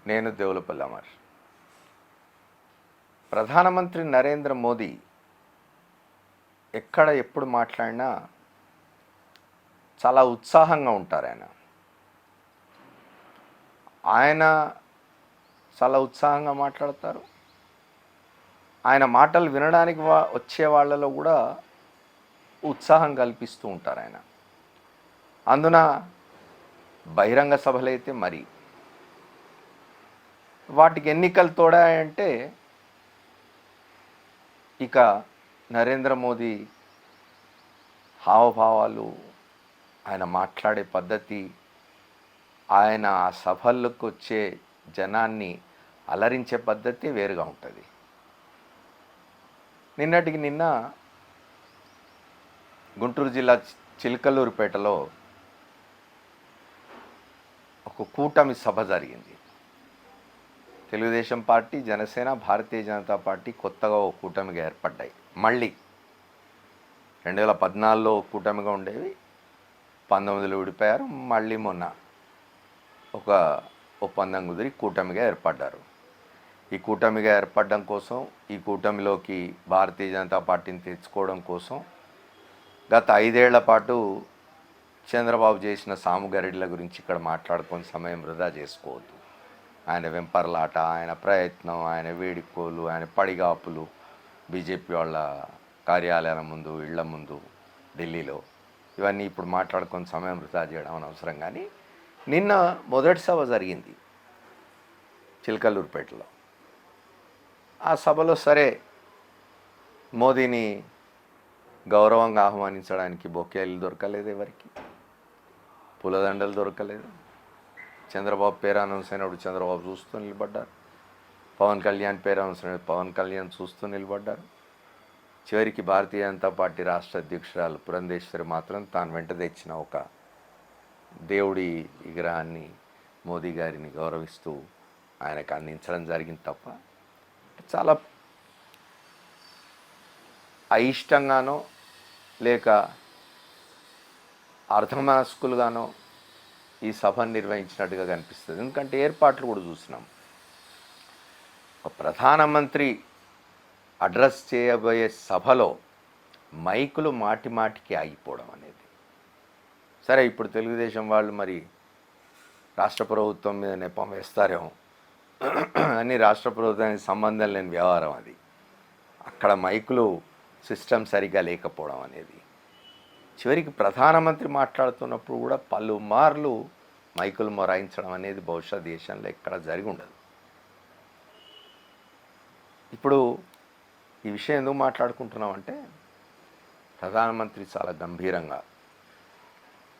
నేను దేవులపల్లి అమర్. ప్రధానమంత్రి నరేంద్ర మోదీ ఎక్కడ ఎప్పుడు మాట్లాడినా చాలా ఉత్సాహంగా ఉంటారు. ఆయన చాలా ఉత్సాహంగా మాట్లాడతారు. ఆయన మాటలు వినడానికి వచ్చే వాళ్ళలో కూడా ఉత్సాహం కల్పిస్తూ ఉంటారు ఆయన. అందున బహిరంగ సభలైతే మరి వాటికి ఎన్నికలు తోడాయంటే ఇక నరేంద్ర మోదీ హావభావాలు, ఆయన మాట్లాడే పద్ధతి, ఆయన ఆ సభలకు వచ్చే జనాన్ని అలరించే పద్ధతి వేరుగా ఉంటుంది. నిన్నటికి నిన్న గుంటూరు జిల్లా చిలకలూరుపేటలో ఒక కూటమి సభ జరిగింది. తెలుగుదేశం పార్టీ, జనసేన, భారతీయ జనతా పార్టీ కొత్తగా ఒక కూటమిగా ఏర్పడ్డాయి. మళ్ళీ 2014లో కూటమిగా ఉండేవి, 19లో విడిపోయారు. మళ్ళీ మొన్న ఒక ఒప్పందం కుదిరి కూటమిగా ఏర్పడ్డారు. ఈ కూటమిగా ఏర్పడడం కోసం, ఈ కూటమిలోకి భారతీయ జనతా పార్టీని తెచ్చుకోవడం కోసం గత 5 ఏళ్ల పాటు చంద్రబాబు చేసిన సాముగారిడ్ల గురించి ఇక్కడ మాట్లాడుకొని సమయం వృధా చేసుకోవద్దు. ఆయన వెంపర్లాట, ఆయన ప్రయత్నం, ఆయన వేడికోలు, ఆయన పడిగాపులు బీజేపీ వాళ్ళ కార్యాలయాల ముందు, ఇళ్ల ముందు ఢిల్లీలో, ఇవన్నీ ఇప్పుడు మాట్లాడుకొని సమయం వృధా చేయడం అనవసరం. కానీ నిన్న మొదటి సభ జరిగింది చిలకలూరుపేటలో. ఆ సభలో సరే మోదీని గౌరవంగా ఆహ్వానించడానికి బొకేలు దొరకలేదు, ఎవరికి పూలదండలు దొరకలేదు. చంద్రబాబు పేరు అనౌన్స్ అయినప్పుడు చంద్రబాబు చూస్తూ నిలబడ్డారు. పవన్ కళ్యాణ్ పేరు అనౌన్స్ అయినప్పుడు పవన్ కళ్యాణ్ చూస్తూ నిలబడ్డారు. చివరికి భారతీయ జనతా పార్టీ రాష్ట్ర అధ్యక్షురాలు పురంధేశ్వరి మాత్రం తాను వెంట తెచ్చిన ఒక దేవుడి విగ్రహాన్ని మోదీ గారిని గౌరవిస్తూ ఆయనకు అందించడం జరిగింది తప్ప చాలా అయిష్టంగానో లేక అర్ధమనస్కులుగానో ఈ సభను నిర్వహించినట్టుగా కనిపిస్తుంది. ఎందుకంటే ఏర్పాట్లు కూడా చూసినాం. ఒక ప్రధానమంత్రి అడ్రస్ చేయబోయే సభలో మైకులు మాటి మాటికి ఆగిపోవడం అనేది. సరే, ఇప్పుడు తెలుగుదేశం వాళ్ళు మరి రాష్ట్ర ప్రభుత్వం మీద నెపం వేస్తారేమో అని, రాష్ట్ర ప్రభుత్వానికి సంబంధం లేని వ్యవహారం అది. అక్కడ మైకులు సిస్టమ్ సరిగ్గా లేకపోవడం అనేది, చివరికి ప్రధానమంత్రి మాట్లాడుతున్నప్పుడు కూడా పలుమార్లు మైకులు మొరాయించడం అనేది బహుశా దేశంలో ఎక్కడ జరిగి ఉండదు. ఇప్పుడు ఈ విషయం ఎందుకు మాట్లాడుకుంటున్నామంటే, ప్రధానమంత్రి చాలా గంభీరంగా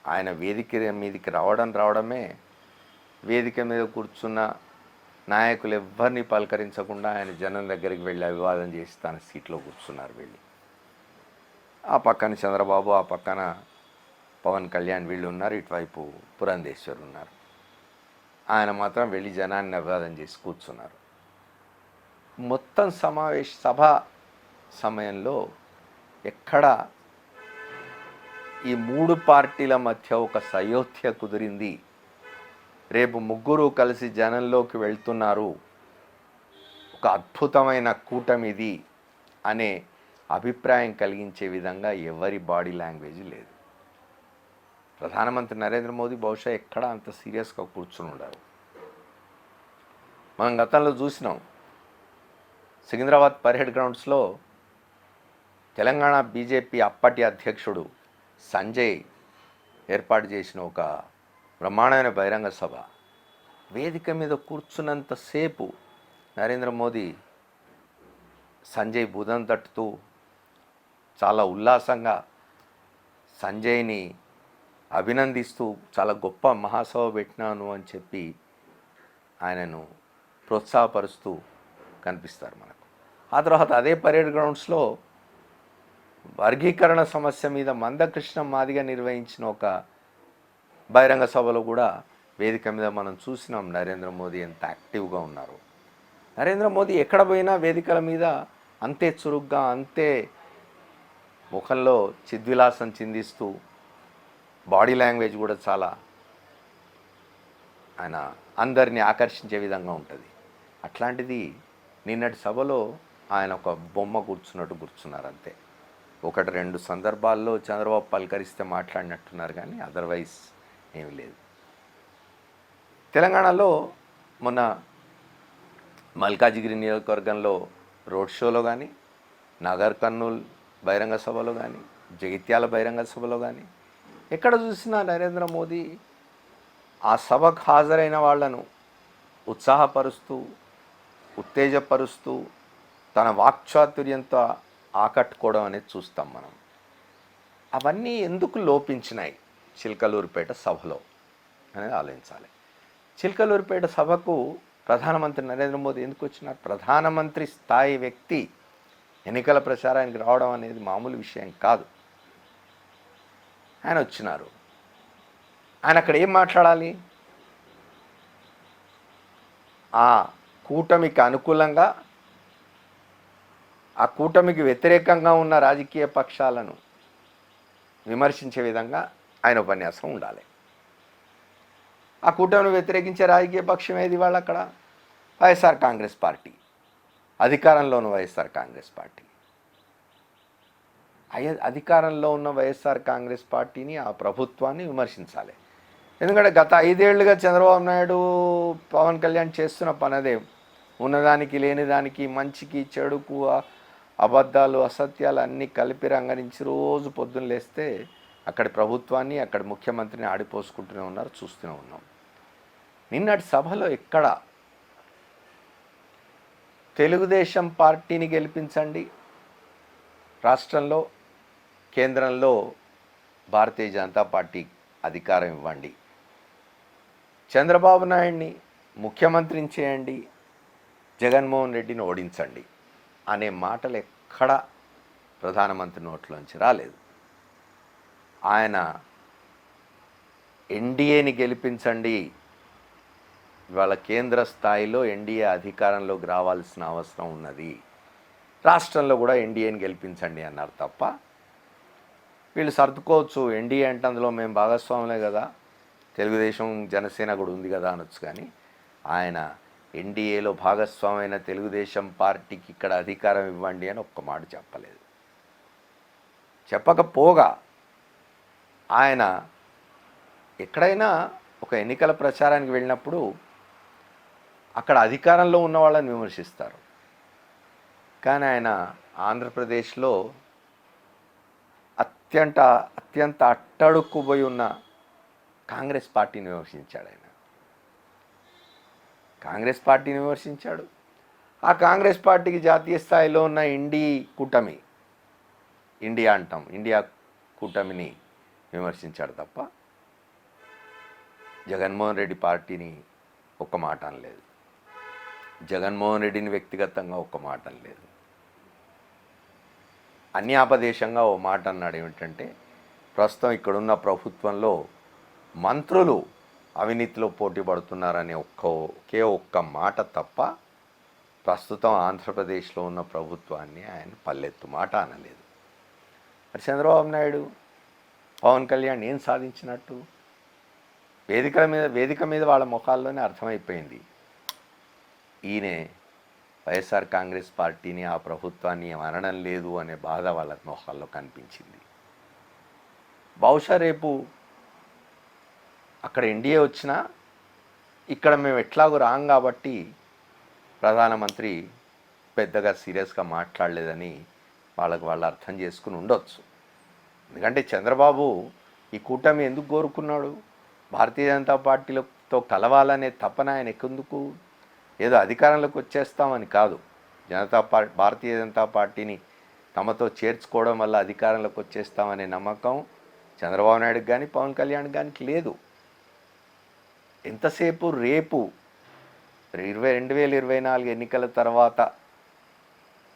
ఆయన వేదిక మీదకి రావడమే, వేదిక మీద కూర్చున్న నాయకులు ఎవ్వరిని పలకరించకుండా ఆయన జనం దగ్గరికి వెళ్ళి అభివాదం చేసి తన సీట్లో కూర్చున్నారు. వెళ్ళి ఆ పక్కన చంద్రబాబు, ఆ పక్కన పవన్ కళ్యాణ్ వీళ్ళు ఉన్నారు, ఇటువైపు పురంధేశ్వర్ ఉన్నారు. ఆయన మాత్రం వెళ్ళి జనాన్ని అభివాదం చేసి కూర్చున్నారు. మొత్తం సభ సమయంలో ఎక్కడ ఈ 3 పార్టీల మధ్య ఒక సయోధ్య కుదిరింది, రేపు ముగ్గురు కలిసి జనంలోకి వెళ్తున్నారు, ఒక అద్భుతమైన కూటమిది అనే అభిప్రాయం కలిగించే విధంగా ఎవరి బాడీ లాంగ్వేజ్ లేదు. ప్రధానమంత్రి నరేంద్ర మోదీ బహుశా ఎక్కడ అంత సీరియస్గా కూర్చుని ఉండరు. మనం గతంలో చూసినాం, సికింద్రాబాద్ పరేడ్ గ్రౌండ్స్లో తెలంగాణ బీజేపీ అప్పటి అధ్యక్షుడు సంజయ్ ఏర్పాటు చేసిన ఒక బ్రహ్మాండమైన బహిరంగ సభ. వేదిక మీద కూర్చున్నంతసేపు నరేంద్ర మోదీ సంజయ్ భుజం తట్టుతూ చాలా ఉల్లాసంగా సంజయ్ని అభినందిస్తూ చాలా గొప్ప మహాసభ పెట్టినాను అని చెప్పి ఆయనను ప్రోత్సాహపరుస్తూ కనిపిస్తారు మనకు. ఆ తర్వాత అదే పరేడ్ గ్రౌండ్స్లో వర్గీకరణ సమస్య మీద మందకృష్ణ మాదిగ నిర్వహించిన ఒక బహిరంగ సభలో కూడా వేదిక మీద మనం చూసినాం నరేంద్ర మోదీ ఎంత యాక్టివ్గా ఉన్నారు. నరేంద్ర మోదీ ఎక్కడ పోయినా వేదికల మీద అంతే చురుగ్గా, అంతే ముఖంలో చిద్విలాసం చిందిస్తూ, బాడీ లాంగ్వేజ్ కూడా చాలా ఆయన అందరినీ ఆకర్షించే విధంగా ఉంటుంది. అట్లాంటిది నిన్నటి సభలో ఆయన ఒక బొమ్మ కూర్చున్నారు అంతే. ఒకటి రెండు సందర్భాల్లో చంద్రబాబు పలకరిస్తే మాట్లాడినట్టున్నారు, కానీ అదర్వైజ్ ఏమీ లేదు. తెలంగాణలో మొన్న మల్కాజిగిరి నియోజకవర్గంలో రోడ్ షోలో కానీ, నగర్ కర్నూల్ బహిరంగ సభలో కానీ, జగిత్యాల బహిరంగ సభలో కానీ ఎక్కడ చూసినా నరేంద్ర మోదీ ఆ సభకు హాజరైన వాళ్లను ఉత్సాహపరుస్తూ, ఉత్తేజపరుస్తూ, తన వాక్చాతుర్యంతో ఆకట్టుకోవడం అనేది చూస్తాం మనం. అవన్నీ ఎందుకు లోపించినాయి చిలకలూరిపేట సభలో అనేది ఆలోచించాలి. చిలకలూరిపేట సభకు ప్రధానమంత్రి నరేంద్ర మోదీ ఎందుకు వచ్చినారు? ప్రధానమంత్రి స్థాయి వ్యక్తి ఎన్నికల ప్రచారానికి రావడం అనేది మామూలు విషయం కాదు. ఆయన వచ్చినారు. ఆయన అక్కడ ఏం మాట్లాడాలి? ఆ కూటమికి అనుకూలంగా, ఆ కూటమికి వ్యతిరేకంగా ఉన్న రాజకీయ పక్షాలను విమర్శించే విధంగా ఆయన ఉపన్యాసం ఉండాలి. ఆ కూటమిని వ్యతిరేకించే రాజకీయ పక్షం ఏది? వాళ్ళు అక్కడ వైఎస్ఆర్ కాంగ్రెస్ పార్టీ, అధికారంలోని వైఎస్ఆర్ కాంగ్రెస్ పార్టీ. అధికారంలో ఉన్న వైఎస్ఆర్ కాంగ్రెస్ పార్టీని, ఆ ప్రభుత్వాన్ని విమర్శించాలి. ఎందుకంటే గత 5 ఏళ్లుగా చంద్రబాబు నాయుడు, పవన్ కళ్యాణ్ చేస్తున్న పనదే. ఉన్నదానికి లేనిదానికి, మంచికి చెడుకు, అబద్ధాలు అసత్యాలు అన్నీ కలిపి రంగరించి రోజు పొద్దున్న లేస్తే అక్కడి ప్రభుత్వాన్ని, అక్కడి ముఖ్యమంత్రిని ఆడిపోసుకుంటూనే ఉన్నారు, చూస్తూనే ఉన్నాం. నిన్నటి సభలో ఎక్కడ తెలుగుదేశం పార్టీని గెలిపించండి, రాష్ట్రంలో కేంద్రంలో భారతీయ జనతా పార్టీ అధికారం ఇవ్వండి, చంద్రబాబు నాయుడిని ముఖ్యమంత్రిని చేయండి, జగన్మోహన్ రెడ్డిని ఓడించండి అనే మాటలు ఎక్కడ ప్రధానమంత్రి నోట్లోంచి రాలేదు. ఆయన ఎన్డీఏని గెలిపించండి, ఇవాళ కేంద్ర స్థాయిలో ఎన్డీఏ అధికారంలోకి రావాల్సిన అవసరం ఉన్నది, రాష్ట్రంలో కూడా ఎన్డీఏని గెలిపించండి అన్నారు తప్ప, వీళ్ళు సర్దుకోవచ్చు, ఎన్డీఏ అంటే అందులో మేము భాగస్వాములే కదా, తెలుగుదేశం జనసేన కూడా ఉంది కదా అనొచ్చు. కానీ ఆయన ఎన్డీఏలో భాగస్వామైన తెలుగుదేశం పార్టీకి ఇక్కడ అధికారం ఇవ్వండి అని ఒక్క మాట చెప్పలేదు. చెప్పకపోగా ఆయన ఎక్కడైనా ఒక ఎన్నికల ప్రచారానికి వెళ్ళినప్పుడు అక్కడ అధికారంలో ఉన్న వాళ్ళని విమర్శిస్తారు. కానీ ఆయన ఆంధ్రప్రదేశ్లో అత్యంత అట్టడుక్కుపోయి ఉన్న కాంగ్రెస్ పార్టీని విమర్శించాడు. ఆయన కాంగ్రెస్ పార్టీని విమర్శించాడు. ఆ కాంగ్రెస్ పార్టీకి జాతీయ స్థాయిలో ఉన్న ఇండియా కూటమిని విమర్శించాడు తప్ప జగన్మోహన్ రెడ్డి పార్టీని ఒక్క మాట అనలేదు, జగన్మోహన్ రెడ్డిని వ్యక్తిగతంగా ఒక్క మాట అనలేదు. అన్యాపదేశంగా ఓ మాట అన్నాడు. ఏమిటంటే, ప్రస్తుతం ఇక్కడున్న ప్రభుత్వంలో మంత్రులు అవినీతిలో పోటీ పడుతున్నారనే ఒకే ఒక్క మాట తప్ప ప్రస్తుతం ఆంధ్రప్రదేశ్లో ఉన్న ప్రభుత్వాన్ని ఆయన పల్లెత్తు మాట అనలేదు. మరి చంద్రబాబు నాయుడు, పవన్ కళ్యాణ్ ఏం సాధించినట్టు? వేదిక మీద వాళ్ళ ముఖాల్లోనే అర్థమైపోయింది, ఈయన వైఎస్ఆర్ కాంగ్రెస్ పార్టీని, ఆ ప్రభుత్వాన్ని అనడం లేదు అనే బాధ వాళ్ళ మొహాల్లో కనిపించింది. బహుశా రేపు అక్కడ ఎన్డీఏ వచ్చినా ఇక్కడ మేము ఎట్లాగూ రాం కాబట్టి ప్రధానమంత్రి పెద్దగా సీరియస్గా మాట్లాడలేదని వాళ్ళు అర్థం చేసుకుని ఉండొచ్చు. ఎందుకంటే చంద్రబాబు ఈ కూటమి ఎందుకు కోరుకున్నాడు? భారతీయ జనతా పార్టీలతో కలవాలనే తపన ఆయన ఎందుకు? ఏదో అధికారంలోకి వచ్చేస్తామని కాదు. భారతీయ జనతా పార్టీని తమతో చేర్చుకోవడం వల్ల అధికారంలోకి వచ్చేస్తామనే నమ్మకం చంద్రబాబు నాయుడుకి కానీ పవన్ కళ్యాణ్ కానీ లేదు. ఎంతసేపు రేపు 2024 ఎన్నికల తర్వాత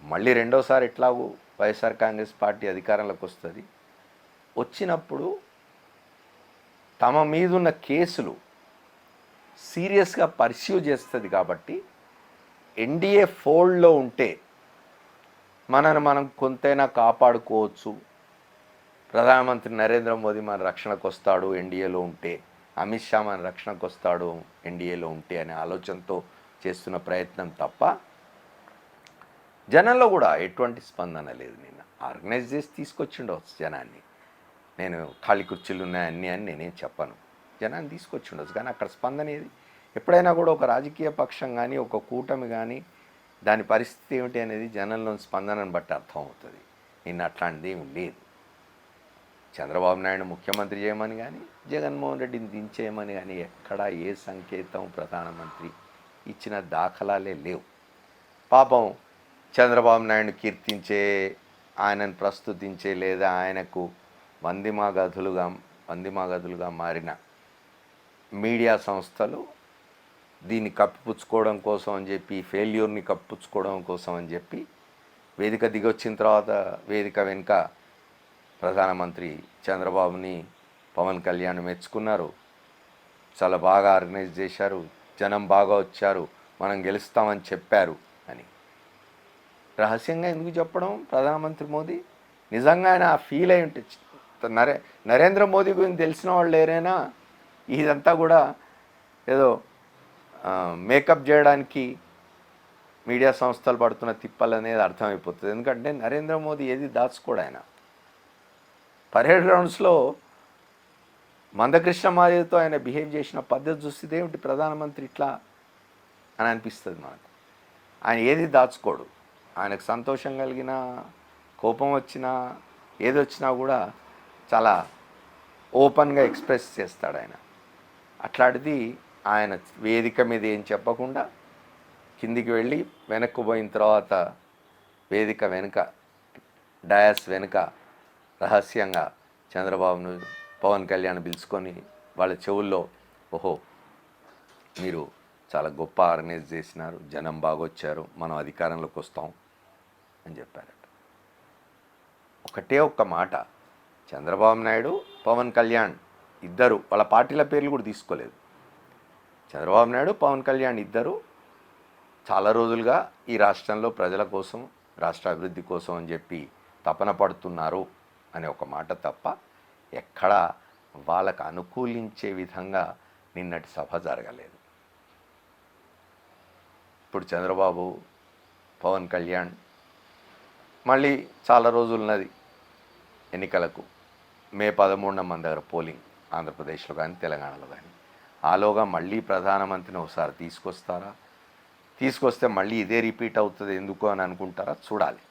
మళ్ళీ రెండోసారి ఎట్లాగూ వైఎస్ఆర్ కాంగ్రెస్ పార్టీ అధికారంలోకి వస్తుంది. వచ్చినప్పుడు తమ మీదున్న కేసులు సీరియస్గా పర్స్యూ చేస్తుంది కాబట్టి ఎన్డీఏ ఫోల్డ్లో ఉంటే మనం కొంతైనా కాపాడుకోవచ్చు, ప్రధానమంత్రి నరేంద్ర మోదీ మన రక్షణకు వస్తాడు ఎన్డీఏలో ఉంటే అమిత్ షా మన రక్షణకు వస్తాడు ఎన్డీఏలో ఉంటే అనే ఆలోచనతో చేస్తున్న ప్రయత్నం తప్ప జనంలో కూడా ఎటువంటి స్పందన లేదు. నిన్న ఆర్గనైజ్ చేసి తీసుకొచ్చిండవచ్చు జనాన్ని. నేను ఖాళీ కుర్చీలు ఉన్నాయన్నీ అని నేనేం చెప్పను, జనాన్ని తీసుకొచ్చిండొచ్చు. కానీ అక్కడ స్పందన ఏది? ఎప్పుడైనా కూడా ఒక రాజకీయ పక్షం కానీ ఒక కూటమి కానీ దాని పరిస్థితి ఏమిటి అనేది జనంలోని స్పందనను బట్టి అర్థమవుతుంది. నిన్న అట్లాంటిది ఏమి లేదు. చంద్రబాబు నాయుడు ముఖ్యమంత్రి చేయమని కానీ జగన్మోహన్ రెడ్డిని దించేయమని కానీ ఎక్కడా ఏ సంకేతం ప్రధానమంత్రి ఇచ్చిన దాఖలాలే లేవు. పాపం చంద్రబాబు నాయుడు కీర్తించే, ఆయనను ప్రస్తుతించే లేదా ఆయనకు వందిమాగధులుగా మారిన మీడియా సంస్థలు దీన్ని కప్పిపుచ్చుకోవడం కోసం అని చెప్పి, ఫెయిల్యూర్ని కప్పిపుచ్చుకోవడం కోసం అని చెప్పి వేదిక దిగొచ్చిన తర్వాత వేదిక వెనుక ప్రధానమంత్రి చంద్రబాబుని పవన్ కళ్యాణ్ మెచ్చుకున్నారు, చాలా బాగా ఆర్గనైజ్ చేశారు, జనం బాగా వచ్చారు, మనం గెలుస్తామని చెప్పారు అని రహస్యంగా ఎందుకు చెప్పడం? ప్రధానమంత్రి మోదీ నిజంగా ఆయన ఫీల్ అయి ఉంటే, నరేంద్ర మోదీ గురించి తెలిసిన వాళ్ళు లేరైనా ఇదంతా కూడా ఏదో మేకప్ చేయడానికి మీడియా సంస్థలు పడుతున్న తిప్పలు అనేది అర్థమైపోతుంది. ఎందుకంటే నరేంద్ర మోదీ ఏది దాచుకోడు. ఆయన పరేడ్ గ్రౌండ్స్లో మందకృష్ణ మాదిరితో ఆయన బిహేవ్ చేసిన పద్ధతి చూస్తే ఏమిటి ప్రధానమంత్రి ఇట్లా అని అనిపిస్తుంది మనకు. ఆయన ఏది దాచుకోడు. ఆయనకు సంతోషం కలిగినా, కోపం వచ్చినా, ఏది వచ్చినా కూడా చాలా ఓపెన్గా ఎక్స్ప్రెస్ చేస్తాడు ఆయన. అట్లాంటిది ఆయన వేదిక మీద ఏం చెప్పకుండా కిందికి వెళ్ళి వెనక్కు పోయిన తర్వాత వేదిక వెనుక డయాస్ వెనుక రహస్యంగా చంద్రబాబును పవన్ కళ్యాణ్ పిలుచుకొని వాళ్ళ చెవుల్లో, ఓహో మీరు చాలా గొప్ప ఆర్గనైజ్ చేసినారు, జనం బాగొచ్చారు, మనం అధికారంలోకి వస్తాం అని చెప్పారట. ఒకటే ఒక్క మాట, చంద్రబాబు నాయుడు పవన్ కళ్యాణ్ ఇద్దరు వాళ్ళ పార్టీల పేర్లు కూడా తీసుకోలేదు. చంద్రబాబు నాయుడు పవన్ కళ్యాణ్ ఇద్దరు చాలా రోజులుగా ఈ రాష్ట్రంలో ప్రజల కోసం, రాష్ట్ర అభివృద్ధి కోసం అని చెప్పి తపన పడుతున్నారు అనే ఒక మాట తప్ప ఎక్కడా వాళ్ళకు అనుకూలించే విధంగా నిన్నటి సభ జరగలేదు. ఇప్పుడు చంద్రబాబు, పవన్ కళ్యాణ్ మళ్ళీ చాలా రోజులు ఉన్నది ఎన్నికలకు. మే 13న మన దగ్గర పోలింగ్, ఆంధ్రప్రదేశ్లో కానీ తెలంగాణలో కానీ. ఆలోగా మళ్ళీ ప్రధానమంత్రిని ఒకసారి తీసుకొస్తారా? తీసుకొస్తే మళ్ళీ ఇదే రిపీట్ అవుతుంది ఎందుకు అని అనుకుంటారా? చూడాలి.